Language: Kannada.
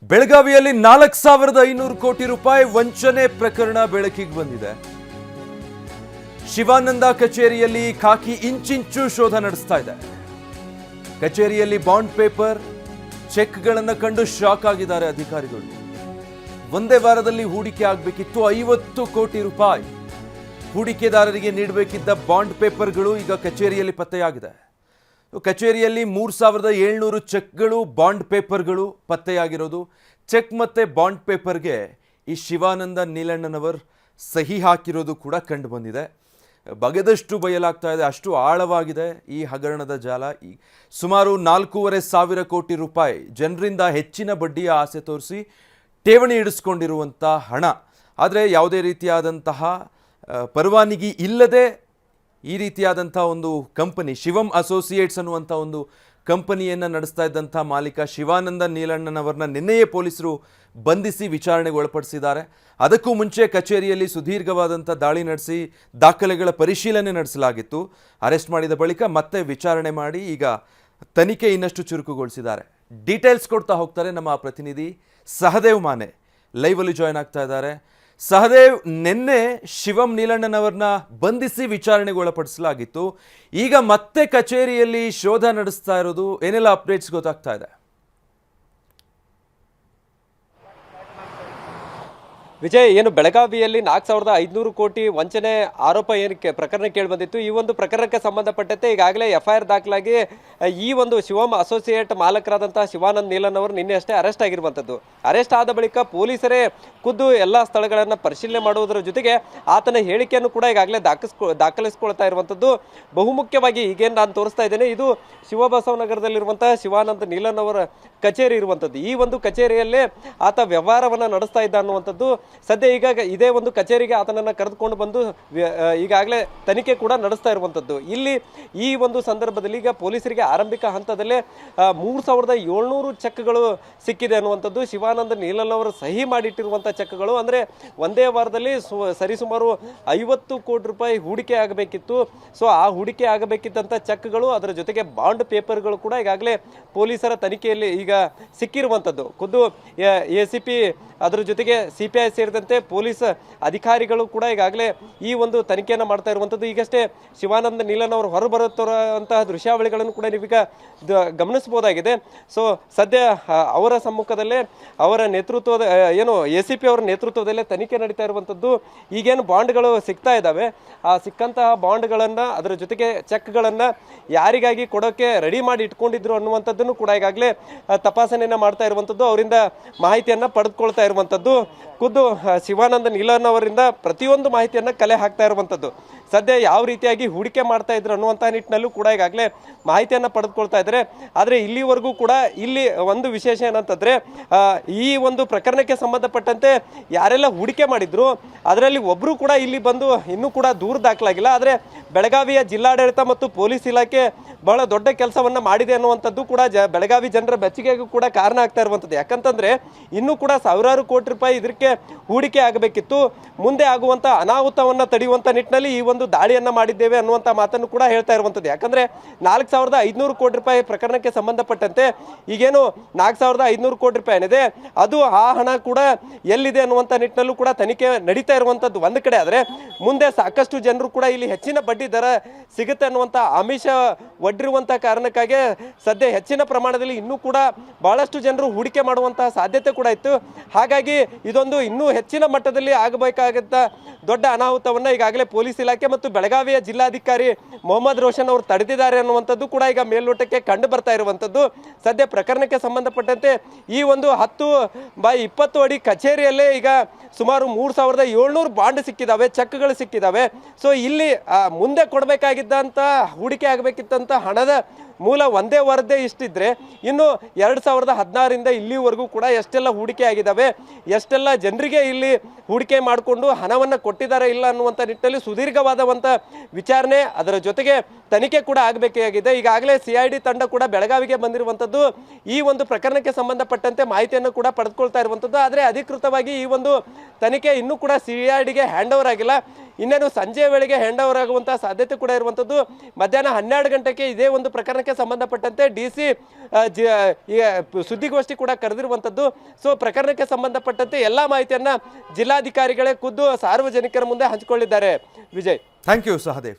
ಬೆಳಗಾವಿಯಲ್ಲಿ 4,500 ಕೋಟಿ ರೂಪಾಯಿ ವಂಚನೆ ಪ್ರಕರಣ ಬೆಳಕಿಗೆ ಬಂದಿದೆ. ಶಿವಾನಂದ ಕಚೇರಿಯಲ್ಲಿ ಖಾಕಿ ಇಂಚಿಂಚು ಶೋಧ ನಡೆಸ್ತಾ ಇದೆ. ಕಚೇರಿಯಲ್ಲಿ ಬಾಂಡ್ ಪೇಪರ್, ಚೆಕ್ಗಳನ್ನು ಕಂಡು ಶಾಕ್ ಆಗಿದ್ದಾರೆ ಅಧಿಕಾರಿಗಳು. ಒಂದೇ ವಾರದಲ್ಲಿ ಹೂಡಿಕೆ ಆಗಬೇಕಿತ್ತು 50 ಕೋಟಿ ರೂಪಾಯಿ. ಹೂಡಿಕೆದಾರರಿಗೆ ನೀಡಬೇಕಿದ್ದ ಬಾಂಡ್ ಪೇಪರ್ಗಳು ಈಗ ಕಚೇರಿಯಲ್ಲಿ ಪತ್ತೆಯಾಗಿದೆ. ಕಚೇರಿಯಲ್ಲಿ 3,700 ಚೆಕ್ಗಳು, ಬಾಂಡ್ ಪೇಪರ್ಗಳು ಪತ್ತೆಯಾಗಿರೋದು. ಚೆಕ್ ಮತ್ತೆ ಬಾಂಡ್ ಪೇಪರ್ಗೆ ಈ ಶಿವಾನಂದ ನೀಲಣ್ಣನವರ್ ಸಹಿ ಹಾಕಿರೋದು ಕೂಡ ಕಂಡು ಬಂದಿದೆ. ಬಗೆದಷ್ಟು ಬಯಲಾಗ್ತಾ ಇದೆ, ಅಷ್ಟು ಆಳವಾಗಿದೆ ಈ ಹಗರಣದ ಜಾಲ. ಸುಮಾರು 4,500 ಕೋಟಿ ರೂಪಾಯಿ ಜನರಿಂದ ಹೆಚ್ಚಿನ ಬಡ್ಡಿಯ ಆಸೆ ತೋರಿಸಿ ಠೇವಣಿ ಇಡಿಸ್ಕೊಂಡಿರುವಂಥ ಹಣ. ಆದರೆ ಯಾವುದೇ ರೀತಿಯಾದಂತಹ ಪರವಾನಗಿ ಇಲ್ಲದೆ ಈ ರೀತಿಯಾದಂಥ ಒಂದು ಕಂಪನಿ, ಶಿವಂ ಅಸೋಸಿಯೇಟ್ಸ್ ಅನ್ನುವಂಥ ಒಂದು ಕಂಪನಿಯನ್ನು ನಡೆಸ್ತಾ ಇದ್ದಂಥ ಮಾಲೀಕ ಶಿವಾನಂದ ನೀಲಣ್ಣನವರನ್ನ ನಿನ್ನೆಯೇ ಪೊಲೀಸರು ಬಂಧಿಸಿ ವಿಚಾರಣೆಗೆ ಒಳಪಡಿಸಿದ್ದಾರೆ. ಅದಕ್ಕೂ ಮುಂಚೆ ಕಚೇರಿಯಲ್ಲಿ ಸುದೀರ್ಘವಾದಂಥ ದಾಳಿ ನಡೆಸಿ ದಾಖಲೆಗಳ ಪರಿಶೀಲನೆ ನಡೆಸಲಾಗಿತ್ತು. ಅರೆಸ್ಟ್ ಮಾಡಿದ ಬಳಿಕ ಮತ್ತೆ ವಿಚಾರಣೆ ಮಾಡಿ ಈಗ ತನಿಖೆ ಇನ್ನಷ್ಟು ಚುರುಕುಗೊಳಿಸಿದ್ದಾರೆ. ಡೀಟೇಲ್ಸ್ ಕೊಡ್ತಾ ಹೋಗ್ತಾರೆ ನಮ್ಮ ಪ್ರತಿನಿಧಿ ಸಹದೇವ್ ಮಾನೆ. ಲೈವಲ್ಲಿ ಜಾಯ್ನ್ ಆಗ್ತಾ ಇದ್ದಾರೆ. ಸಹದೇವ್, ನಿನ್ನೆ ಶಿವಂ ನೀಲಣ್ಣನವರನ್ನ ಬಂಧಿಸಿ ವಿಚಾರಣೆಗೆ ಒಳಪಡಿಸಲಾಗಿತ್ತು. ಈಗ ಮತ್ತೆ ಕಚೇರಿಯಲ್ಲಿ ಶೋಧ ನಡೆಸ್ತಾ ಇರೋದು, ಏನೆಲ್ಲ ಅಪ್ಡೇಟ್ಸ್ ಗೊತ್ತಾಗ್ತಾ ಇದೆ? ವಿಜಯ್, ಏನು ಬೆಳಗಾವಿಯಲ್ಲಿ 4,500 ಕೋಟಿ ವಂಚನೆ ಆರೋಪ ಏನಕ್ಕೆ ಪ್ರಕರಣ ಕೇಳಿ ಬಂದಿತ್ತು. ಈ ಒಂದು ಪ್ರಕರಣಕ್ಕೆ ಸಂಬಂಧಪಟ್ಟಂತೆ ಈಗಾಗಲೇ FIR ದಾಖಲಾಗಿ ಈ ಒಂದು ಶಿವಂ ಅಸೋಸಿಯೇಟ್ ಮಾಲಕರಾದಂತಹ ಶಿವಾನಂದ್ ನೀಲನ್ ಅವರು ನಿನ್ನೆ ಅಷ್ಟೇ ಅರೆಸ್ಟ್ ಆಗಿರುವಂಥದ್ದು. ಅರೆಸ್ಟ್ ಆದ ಬಳಿಕ ಪೊಲೀಸರೇ ಖುದ್ದು ಎಲ್ಲ ಸ್ಥಳಗಳನ್ನು ಪರಿಶೀಲನೆ ಮಾಡುವುದರ ಜೊತೆಗೆ ಆತನ ಹೇಳಿಕೆಯನ್ನು ಕೂಡ ಈಗಾಗಲೇ ದಾಖಲಿಸ್ಕೊಳ್ತಾ ಇರುವಂಥದ್ದು. ಬಹುಮುಖ್ಯವಾಗಿ ಈಗೇನು ನಾನು ತೋರಿಸ್ತಾ ಇದ್ದೇನೆ, ಇದು ಶಿವಬಸವನಗರದಲ್ಲಿರುವಂತಹ ಶಿವಾನಂದ ನೀಲನ್ ಅವರ ಕಚೇರಿ ಇರುವಂಥದ್ದು. ಈ ಒಂದು ಕಚೇರಿಯಲ್ಲೇ ಆತ ವ್ಯವಹಾರವನ್ನು ನಡೆಸ್ತಾ ಇದ್ದ ಅನ್ನುವಂಥದ್ದು. ಸದ್ಯ ಈಗ ಇದೇ ಒಂದು ಕಚೇರಿಗೆ ಆತನನ್ನು ಕರೆದುಕೊಂಡು ಬಂದು ಈಗಾಗಲೇ ತನಿಖೆ ಕೂಡ ನಡೆಸ್ತಾ ಇರುವಂಥದ್ದು. ಇಲ್ಲಿ ಈ ಒಂದು ಸಂದರ್ಭದಲ್ಲಿ ಈಗ ಪೊಲೀಸರಿಗೆ ಆರಂಭಿಕ ಹಂತದಲ್ಲೇ 3,700 ಚೆಕ್ಗಳು ಸಿಕ್ಕಿದೆ ಅನ್ನುವಂಥದ್ದು. ಶಿವಾನಂದ ನೀಲನ್ ಅವರು ಸಹಿ ಮಾಡಿಟ್ಟಿರುವಂಥ ಚೆಕ್ಗಳು. ಅಂದರೆ ಒಂದೇ ವಾರದಲ್ಲಿ ಸರಿಸುಮಾರು 50 ಕೋಟಿ ರೂಪಾಯಿ ಹೂಡಿಕೆ ಆಗಬೇಕಿತ್ತು. ಸೊ ಆ ಹೂಡಿಕೆ ಆಗಬೇಕಿದ್ದಂಥ ಚೆಕ್ಗಳು, ಅದರ ಜೊತೆಗೆ ಬಾಂಡ್ ಪೇಪರ್ಗಳು ಕೂಡ ಈಗಾಗಲೇ ಪೊಲೀಸರ ತನಿಖೆಯಲ್ಲಿ ಈಗ ಸಿಕ್ಕಿರುವಂಥದ್ದು. ಖುದ್ದು ACP ಅದರ ಜೊತೆಗೆ CPI ಸೇರಿದಂತೆ ಪೊಲೀಸ್ ಅಧಿಕಾರಿಗಳು ಕೂಡ ಈಗಾಗಲೇ ಈ ಒಂದು ತನಿಖೆಯನ್ನು ಮಾಡ್ತಾ ಇರುವಂಥದ್ದು. ಈಗಷ್ಟೇ ಶಿವಾನಂದ ನೀಲನ್ ಅವರು ಹೊರಬರುತ್ತಿರುವಂತಹ ದೃಶ್ಯಾವಳಿಗಳನ್ನು ಕೂಡ ನೀವೀಗ ಗಮನಿಸಬಹುದಾಗಿದೆ. ಸೊ ಸದ್ಯ ಅವರ ಸಮ್ಮುಖದಲ್ಲೇ ಅವರ ನೇತೃತ್ವದ ACP ಅವರ ನೇತೃತ್ವದಲ್ಲೇ ತನಿಖೆ ನಡೀತಾ ಇರುವಂಥದ್ದು. ಈಗೇನು ಬಾಂಡ್ಗಳು ಸಿಗ್ತಾ ಇದ್ದಾವೆ, ಆ ಸಿಕ್ಕಂತಹ ಬಾಂಡ್ಗಳನ್ನು, ಅದರ ಜೊತೆಗೆ ಚೆಕ್ಗಳನ್ನು ಯಾರಿಗಾಗಿ ಕೊಡೋಕ್ಕೆ ರೆಡಿ ಮಾಡಿ ಇಟ್ಕೊಂಡಿದ್ರು ಅನ್ನುವಂಥದ್ದನ್ನು ಕೂಡ ಈಗಾಗಲೇ ತಪಾಸಣೆಯನ್ನು ಮಾಡ್ತಾ ಇರುವಂಥದ್ದು. ಅವರಿಂದ ಮಾಹಿತಿಯನ್ನು ಪಡೆದುಕೊಳ್ತಾ ಇರುವಂಥದ್ದು. ಖುದ್ದು ಶಿವಾನಂದ ನೀಲನ್ ಅವರಿಂದ ಪ್ರತಿಯೊಂದು ಮಾಹಿತಿಯನ್ನು ಕಲೆ ಹಾಕ್ತಾ ಇರುವಂಥದ್ದು. ಸದ್ಯ ಯಾವ ರೀತಿಯಾಗಿ ಹೂಡಿಕೆ ಮಾಡ್ತಾ ಇದ್ರು ಅನ್ನುವಂಥ ನಿಟ್ಟಿನಲ್ಲೂ ಕೂಡ ಈಗಾಗಲೇ ಮಾಹಿತಿಯನ್ನು ಪಡೆದುಕೊಳ್ತಾ ಇದ್ದಾರೆ. ಆದರೆ ಇಲ್ಲಿವರೆಗೂ ಕೂಡ ಇಲ್ಲಿ ಒಂದು ವಿಶೇಷ ಏನಂತಂದರೆ, ಈ ಒಂದು ಪ್ರಕರಣಕ್ಕೆ ಸಂಬಂಧಪಟ್ಟಂತೆ ಯಾರೆಲ್ಲ ಹೂಡಿಕೆ ಮಾಡಿದ್ರು ಅದರಲ್ಲಿ ಒಬ್ಬರು ಕೂಡ ಇಲ್ಲಿ ಬಂದು ಇನ್ನೂ ಕೂಡ ದೂರು ದಾಖಲಾಗಿಲ್ಲ. ಆದರೆ ಬೆಳಗಾವಿಯ ಜಿಲ್ಲಾಡಳಿತ ಮತ್ತು ಪೊಲೀಸ್ ಇಲಾಖೆ ಬಹಳ ದೊಡ್ಡ ಕೆಲಸವನ್ನು ಮಾಡಿದೆ ಅನ್ನುವಂಥದ್ದು ಕೂಡ ಬೆಳಗಾವಿ ಜನರ ಮೆಚ್ಚುಗೆಗೂ ಕೂಡ ಕಾರಣ ಆಗ್ತಾ ಇರುವಂಥದ್ದು. ಯಾಕಂತಂದರೆ ಇನ್ನೂ ಕೂಡ ಸಾವಿರಾರು ಕೋಟಿ ರೂಪಾಯಿ ಇದಕ್ಕೆ ಹೂಡಿಕೆ ಆಗಬೇಕಿತ್ತು. ಮುಂದೆ ಆಗುವಂಥ ಅನಾಹುತವನ್ನು ತಡೆಯುವಂಥ ನಿಟ್ಟಿನಲ್ಲಿ ಈ ಒಂದು ದಾಳಿಯನ್ನು ಮಾಡಿದ್ದೇವೆ ಅನ್ನುವಂಥ ಮಾತನ್ನು ಕೂಡ ಹೇಳ್ತಾ ಇರುವಂಥದ್ದು. ಯಾಕಂದರೆ 4,500 ಕೋಟಿ ರೂಪಾಯಿ ಪ್ರಕರಣಕ್ಕೆ ಸಂಬಂಧಪಟ್ಟಂತೆ ಈಗೇನು 4,500 ಕೋಟಿ ರೂಪಾಯಿ ಏನಿದೆ, ಅದು ಆ ಹಣ ಕೂಡ ಎಲ್ಲಿದೆ ಅನ್ನುವಂಥ ನಿಟ್ಟಿನಲ್ಲೂ ಕೂಡ ತನಿಖೆ ನಡೀತಾ ಇರುವಂಥದ್ದು ಒಂದು ಕಡೆ. ಆದರೆ ಮುಂದೆ ಸಾಕಷ್ಟು ಜನರು ಕೂಡ ಇಲ್ಲಿ ಹೆಚ್ಚಿನ ಬಡ್ಡಿ ದರ ಸಿಗುತ್ತೆ ಅನ್ನುವಂಥ ಆಮಿಷ ಒಡ್ಡಿರುವಂಥ ಕಾರಣಕ್ಕಾಗಿ ಸದ್ಯ ಹೆಚ್ಚಿನ ಪ್ರಮಾಣದಲ್ಲಿ ಇನ್ನೂ ಕೂಡ ಬಹಳಷ್ಟು ಜನರು ಹೂಡಿಕೆ ಮಾಡುವಂತಹ ಸಾಧ್ಯತೆ ಕೂಡ ಇತ್ತು. ಹಾಗಾಗಿ ಇದೊಂದು ಇನ್ನೂ ಹೆಚ್ಚಿನ ಮಟ್ಟದಲ್ಲಿ ಆಗಬೇಕಾದಂಥ ದೊಡ್ಡ ಅನಾಹುತವನ್ನು ಈಗಾಗಲೇ ಪೊಲೀಸ್ ಇಲಾಖೆ ಮತ್ತು ಬೆಳಗಾವಿಯ ಜಿಲ್ಲಾಧಿಕಾರಿ ಮೊಹಮ್ಮದ್ ರೋಷನ್ ಅವರು ತಡೆದಿದ್ದಾರೆ ಅನ್ನುವಂಥದ್ದು ಕೂಡ ಈಗ ಮೇಲ್ನೋಟಕ್ಕೆ ಕಂಡು ಬರ್ತಾ ಇರುವಂಥದ್ದು. ಸದ್ಯ ಪ್ರಕರಣಕ್ಕೆ ಸಂಬಂಧಪಟ್ಟಂತೆ ಈ ಒಂದು 10x20 ಅಡಿ ಕಚೇರಿಯಲ್ಲೇ ಈಗ ಸುಮಾರು 3,700 ಬಾಂಡ್ ಸಿಕ್ಕಿದ್ದಾವೆ, ಚೆಕ್ಗಳು ಸಿಕ್ಕಿದ್ದಾವೆ. ಸೊ ಇಲ್ಲಿ ಮುಂದೆ ಕೊಡಬೇಕಾಗಿದ್ದಂಥ ಹೂಡಿಕೆ ಆಗಬೇಕಿದ್ದಂಥ ಹಣದ ಮೂಲ ಒಂದೇ ವಾರದ್ದೇ ಇಷ್ಟಿದ್ರೆ, ಇನ್ನು 2016ರಿಂದ ಇಲ್ಲಿವರೆಗೂ ಕೂಡ ಎಷ್ಟೆಲ್ಲ ಹೂಡಿಕೆ ಆಗಿದ್ದಾವೆ, ಎಷ್ಟೆಲ್ಲ ಜನರಿಗೆ ಇಲ್ಲಿ ಹೂಡಿಕೆ ಮಾಡಿಕೊಂಡು ಹಣವನ್ನು ಕೊಟ್ಟಿದ್ದಾರೆ ಇಲ್ಲ ಅನ್ನುವಂಥ ನಿಟ್ಟಿನಲ್ಲಿ ಸುದೀರ್ಘವಾದಂಥ ವಿಚಾರಣೆ, ಅದರ ಜೊತೆಗೆ ತನಿಖೆ ಕೂಡ ಆಗಬೇಕಾಗಿದೆ. ಈಗಾಗಲೇ CID ತಂಡ ಕೂಡ ಬೆಳಗಾವಿಗೆ ಬಂದಿರುವಂಥದ್ದು. ಈ ಒಂದು ಪ್ರಕರಣಕ್ಕೆ ಸಂಬಂಧಪಟ್ಟಂತೆ ಮಾಹಿತಿಯನ್ನು ಕೂಡ ಪಡೆದುಕೊಳ್ತಾ ಇರುವಂಥದ್ದು. ಆದರೆ ಅಧಿಕೃತವಾಗಿ ಈ ಒಂದು ತನಿಖೆ ಇನ್ನೂ ಕೂಡ CIDಗೆ ಹ್ಯಾಂಡ್ ಓವರ್ ಆಗಿಲ್ಲ. ಇನ್ನೇನು ಸಂಜೆ ವೇಳೆಗೆ ಹ್ಯಾಂಡ್ ಓವರ್ ಆಗುವಂತಹ ಸಾಧ್ಯತೆ ಕೂಡ ಇರುವಂಥದ್ದು. ಮಧ್ಯಾಹ್ನ 12 ಗಂಟೆಗೆ ಇದೇ ಒಂದು ಪ್ರಕರಣಕ್ಕೆ ಸಂಬಂಧಪಟ್ಟಂತೆ DC ಸುದ್ದಿಗೋಷ್ಠಿ ಕೂಡ ಕರೆದಿರುವಂಥದ್ದು. ಸೊ ಪ್ರಕರಣಕ್ಕೆ ಸಂಬಂಧಪಟ್ಟಂತೆ ಎಲ್ಲ ಮಾಹಿತಿಯನ್ನ ಜಿಲ್ಲಾಧಿಕಾರಿಗಳೇ ಖುದ್ದು ಸಾರ್ವಜನಿಕರ ಮುಂದೆ ಹಂಚಿಕೊಳ್ಳಿದ್ದಾರೆ. Vijay, thank you Sahadev.